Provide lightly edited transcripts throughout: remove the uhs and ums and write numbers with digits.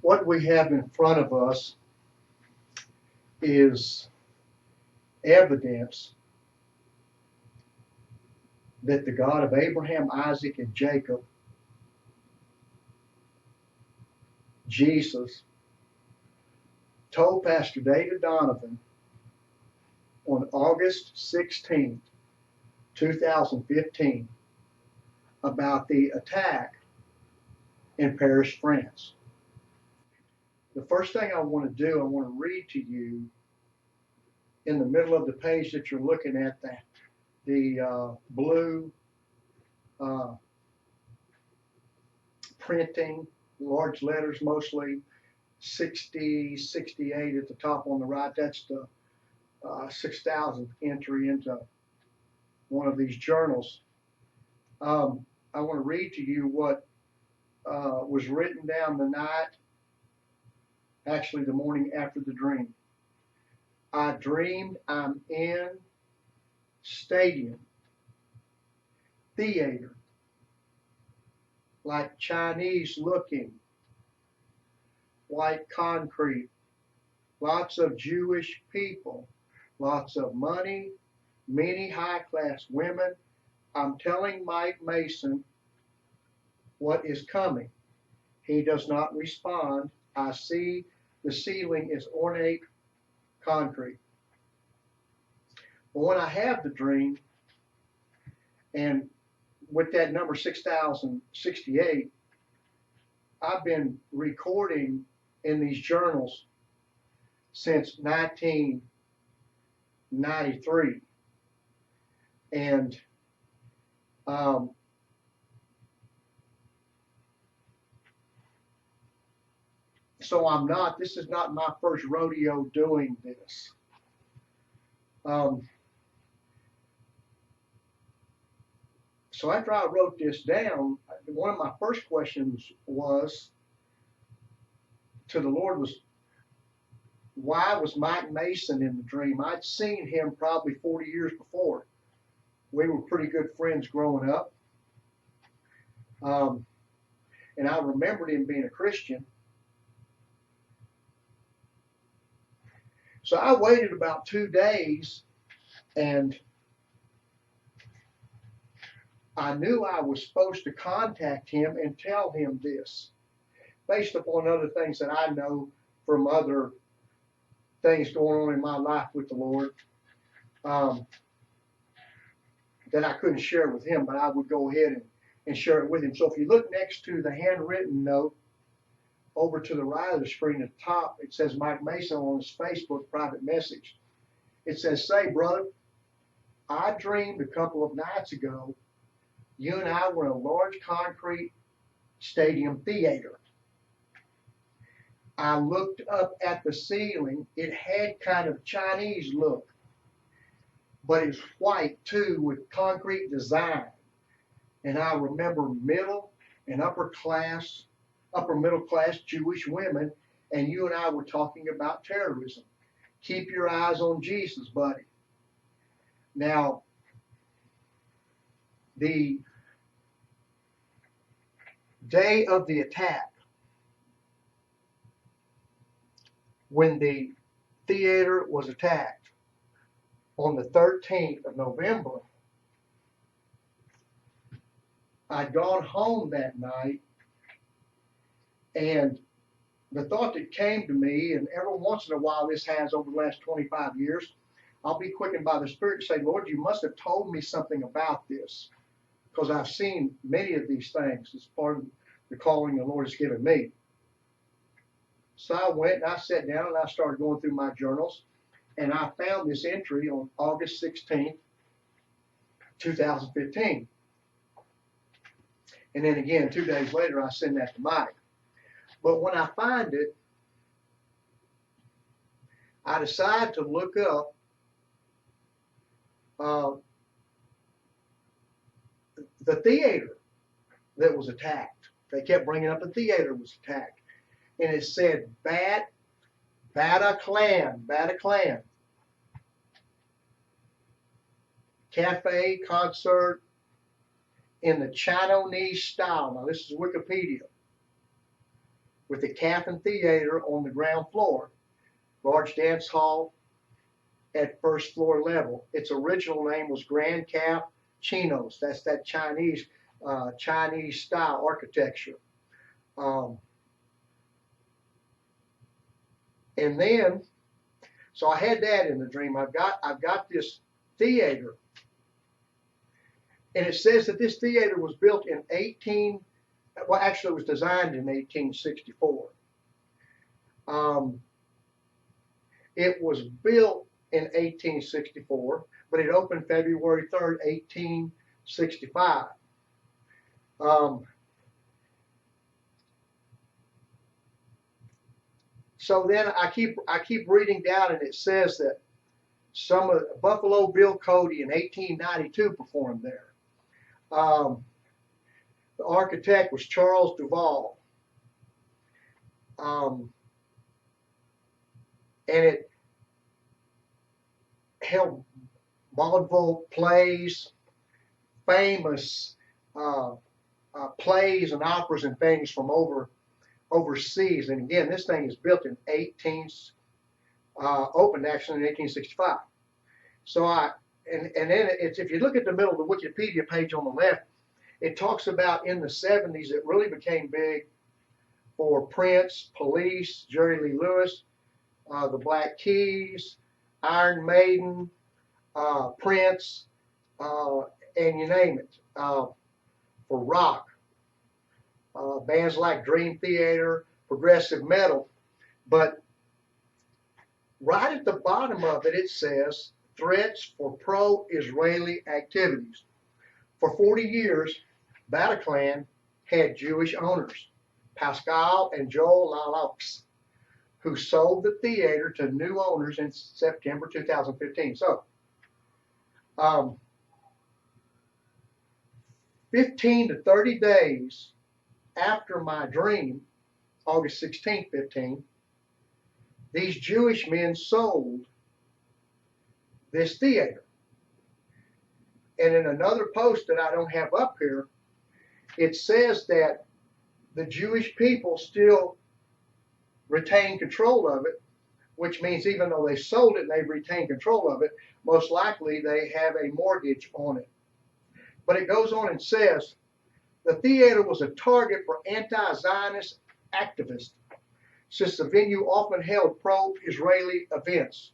what we have in front of us is evidence that the God of Abraham, Isaac, and Jacob, Jesus, told Pastor David Donovan on August 16th, 2015, about the attack in Paris, France. The first thing I want to do, I want to read to you in the middle of the page that you're looking at, the blue printing, large letters mostly, 60, 68 at the top on the right. That's the 6,000th entry into one of these journals. I want to read to you what was written down the night, actually the morning after the dream. I dreamed I'm in stadium, theater, like Chinese looking, white concrete, lots of Jewish people, lots of money, many high-class women. I'm telling Mike Mason what is coming. He does not respond. I see the ceiling is ornate concrete. But when I have the dream, and with that number 6068, I've been recording in these journals since 1993. And so this is not my first rodeo doing this. So after I wrote this down, one of my first questions was to the Lord was, why was Mike Mason in the dream? I'd seen him probably 40 years before. We were pretty good friends growing up. And I remembered him being a Christian. So I waited about 2 days, and I knew I was supposed to contact him and tell him this, based upon other things that I know from other things going on in my life with the Lord, that I couldn't share with him, but I would go ahead and share it with him. So if you look next to the handwritten note, over to the right of the screen at the top, it says Mike Mason on his Facebook private message. It says, "Say, brother, I dreamed a couple of nights ago you and I were in a large concrete stadium theater. I looked up at the ceiling. It had kind of Chinese look, but it was white too, with concrete design. And I remember middle and upper middle class Jewish women, and you and I were talking about terrorism. Keep your eyes on Jesus, buddy." Now, the day of the attack, when the theater was attacked on the 13th of November, I'd gone home that night, and the thought that came to me, and every once in a while this has over the last 25 years, I'll be quickened by the Spirit to say, "Lord, you must have told me something about this, because I've seen many of these things as part of the calling the Lord has given me." So I went and I sat down and I started going through my journals, and I found this entry on August 16th, 2015. And then again, 2 days later, I send that to Mike. But when I find it, I decide to look up the theater that was attacked. They kept bringing up the theater was attacked. And it said Bataclan Cafe concert in the Chinese style. Now this is Wikipedia. with the Catherine Theater on the ground floor, large dance hall at first floor level. Its original name was Grand Cap Chinos. That's that Chinese style architecture. And then, so I had that in the dream. I've got this theater, and it says that this theater was built in well, actually, it was designed in 1864. It was built in 1864, but it opened February 3rd, 1865. So then I keep reading down, and it says that some of Buffalo Bill Cody in 1892 performed there. The architect was Charles Duval. And it held vaudeville plays, famous plays and operas and things from overseas. And again, this thing is built in opened actually in 1865. So and then if you look at the middle of the Wikipedia page on the left, it talks about in the 70s it really became big for Prince, Police, Jerry Lee Lewis, the Black Keys, Iron Maiden, Prince, and you name it. For rock, bands like Dream Theater, progressive metal. But right at the bottom of it, it says threats for pro-Israeli activities. For 40 years, Bataclan had Jewish owners, Pascal and Joel Lalox, who sold the theater to new owners in September 2015. So, 15 to 30 days after my dream, August 16th, 15, these Jewish men sold this theater. And in another post that I don't have up here, it says that the Jewish people still retain control of it, which means even though they sold it and they've retained control of it, most likely they have a mortgage on it. But it goes on and says, the theater was a target for anti-Zionist activists, since the venue often held pro-Israeli events.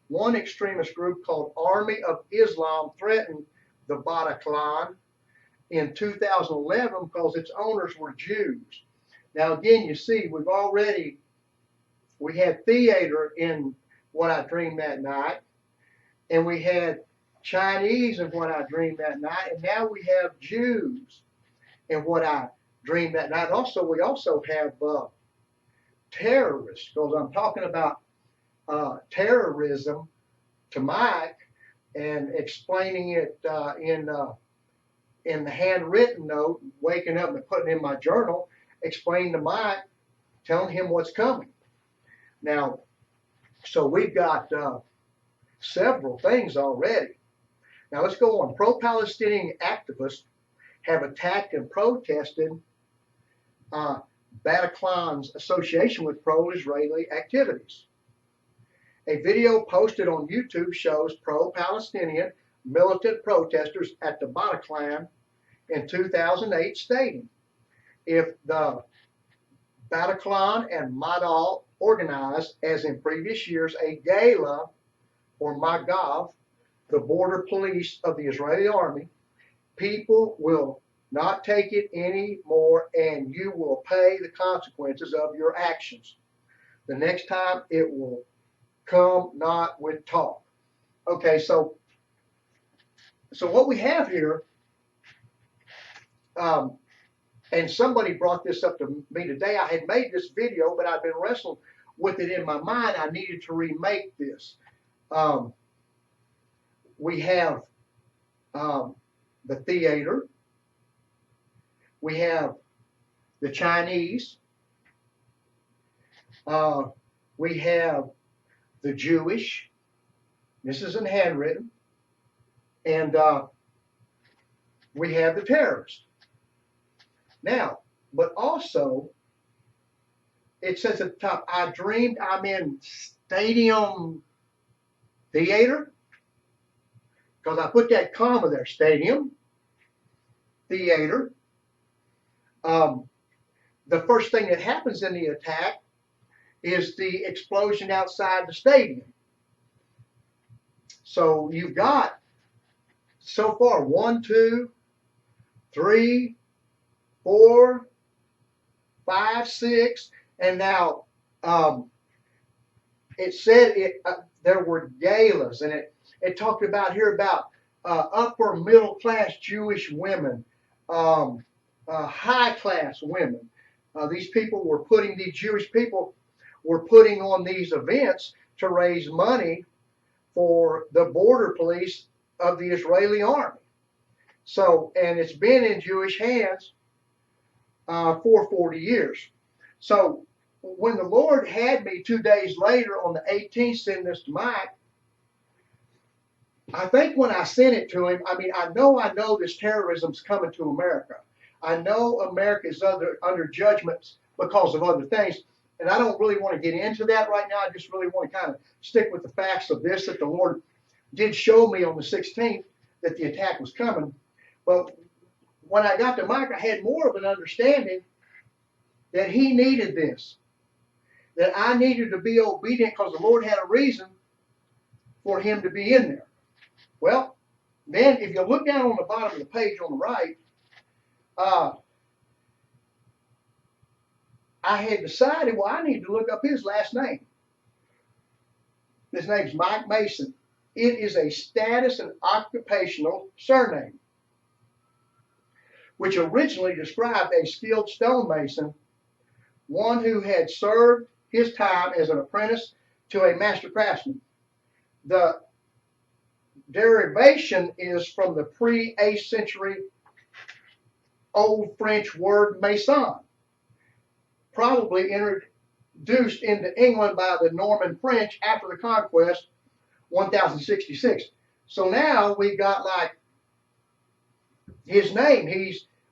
One extremist group called Army of Islam threatened the Bataclan in 2011 because its owners were Jews. Now again, you see, we had theater in what I dreamed that night, and we had Chinese in what I dreamed that night, and now we have Jews in what I dreamed that night. Also, we also have terrorists, because I'm talking about terrorism to Mike and explaining it in the handwritten note, waking up and putting it in my journal, explaining to Mike, telling him what's coming. Now, so we've got several things already. Now let's go on. Pro-Palestinian activists have attacked and protested Bataclan's association with pro-Israeli activities. A video posted on YouTube shows pro-Palestinian militant protesters at the Bataclan in 2008 stating, if the Bataclan and Madal organized, as in previous years, a gala for Magav, the border police of the Israeli army, people will not take it anymore, and you will pay the consequences of your actions. The next time it will come not with talk. Okay, so what we have here, and somebody brought this up to me today. I had made this video, but I've been wrestling with it in my mind. I needed to remake this. We have the theater. We have the Chinese. We have the Jewish. This isn't handwritten. And we have the terrorists. Now, but also, it says at the top, I dreamed I'm in Stadium Theater, because I put that comma there, Stadium Theater. The first thing that happens in the attack is the explosion outside the stadium. So you've got so far 1, 2, 3, 4, 5, 6, and now it said there were galas, and it talked about here about upper middle class Jewish women, high class women. These Jewish people were putting on these events to raise money for the border police of the Israeli army. So, and it's been in Jewish hands for 40 years. So when the Lord had me 2 days later on the 18th send this to Mike, I think when I sent it to him, I mean, I know this terrorism's coming to America. I know America is under judgments because of other things, and I don't really want to get into that right now. I just really want to kind of stick with the facts of this, that the Lord did show me on the 16th that the attack was coming. But when I got to Mike, I had more of an understanding that he needed this, that I needed to be obedient because the Lord had a reason for him to be in there. Well, then if you look down on the bottom of the page on the right, I had decided, well, I need to look up his last name. His name's Mike Mason. It is a status and occupational surname, which originally described a skilled stonemason, one who had served his time as an apprentice to a master craftsman. The derivation is from the pre-8th century Old French word maison, probably introduced into England by the Norman French after the conquest, 1066. So now we got like his name.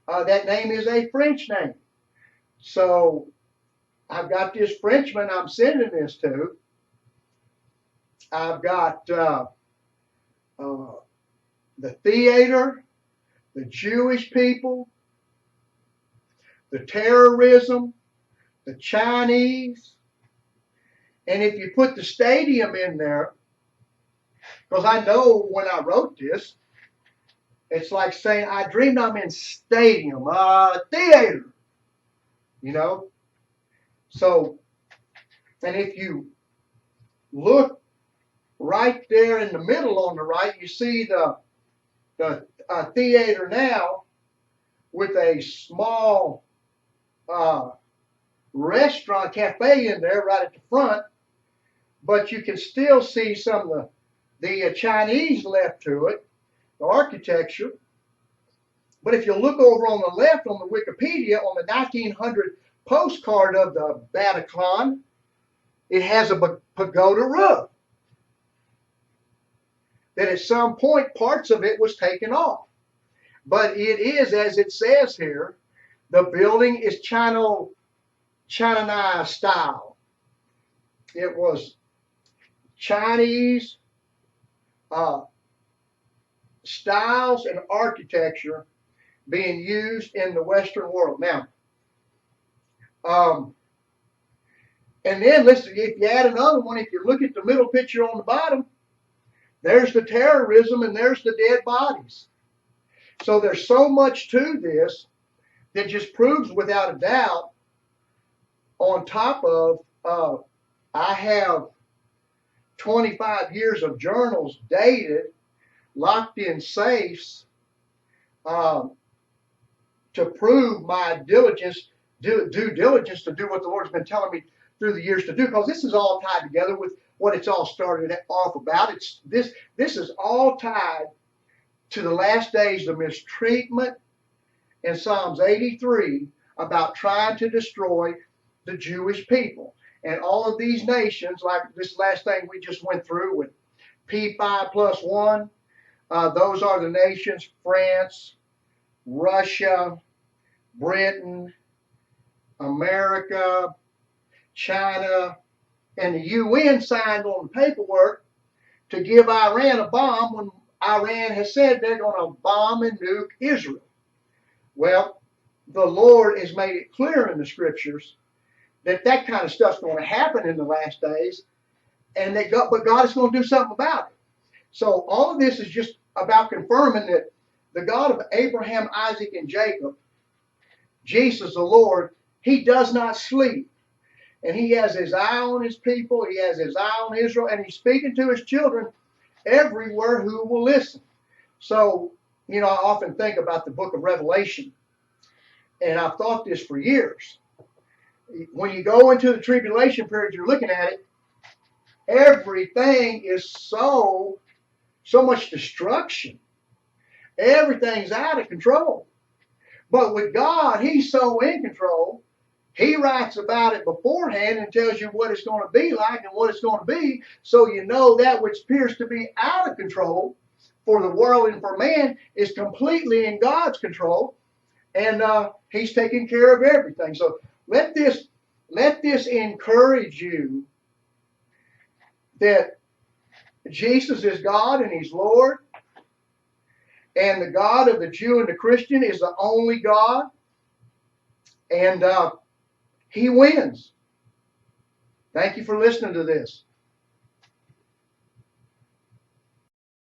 That name is a French name. So I've got this Frenchman I'm sending this to. I've got the theater, the Jewish people, the terrorism, the Chinese, and if you put the stadium in there, because I know when I wrote this, it's like saying I dreamed I'm in stadium, theater, you know. So, and if you look right there in the middle on the right, you see the theater now with a small restaurant cafe in there right at the front, but you can still see some of the Chinese left to it, the architecture. But if you look over on the left on the Wikipedia, on the 1900 postcard of the Bataclan, it has a pagoda roof that at some point parts of it was taken off. But it is, as it says here, the building is Chananai style. It was Chinese styles and architecture being used in the Western world. Now, and then listen, if you add another one, if you look at the middle picture on the bottom, there's the terrorism and there's the dead bodies. So there's so much to this that just proves without a doubt, on top of, I have 25 years of journals dated, locked in safes, to prove my diligence, due diligence to do what the Lord's been telling me through the years to do, because this is all tied together with what it's all started off about. This is all tied to the last days of mistreatment in Psalms 83 about trying to destroy the Jewish people. And all of these nations, like this last thing we just went through with P5+1, those are the nations: France, Russia, Britain, America, China, and the UN signed on the paperwork to give Iran a bomb when Iran has said they're going to bomb and nuke Israel. Well, the Lord has made it clear in the scriptures that that kind of stuff's going to happen in the last days, and but God is going to do something about it. So all of this is just about confirming that the God of Abraham, Isaac, and Jacob, Jesus the Lord, he does not sleep. And he has his eye on his people, he has his eye on Israel, and he's speaking to his children everywhere who will listen. So, I often think about the book of Revelation, and I've thought this for years. When you go into the tribulation period, you're looking at it, everything is so much destruction. Everything's out of control. But with God, he's so in control, he writes about it beforehand and tells you what it's going to be like and what it's going to be, so you know that which appears to be out of control for the world and for man is completely in God's control, and he's taking care of everything. So let this encourage you that Jesus is God and he's Lord, and the God of the Jew and the Christian is the only God, and he wins. Thank you for listening to this.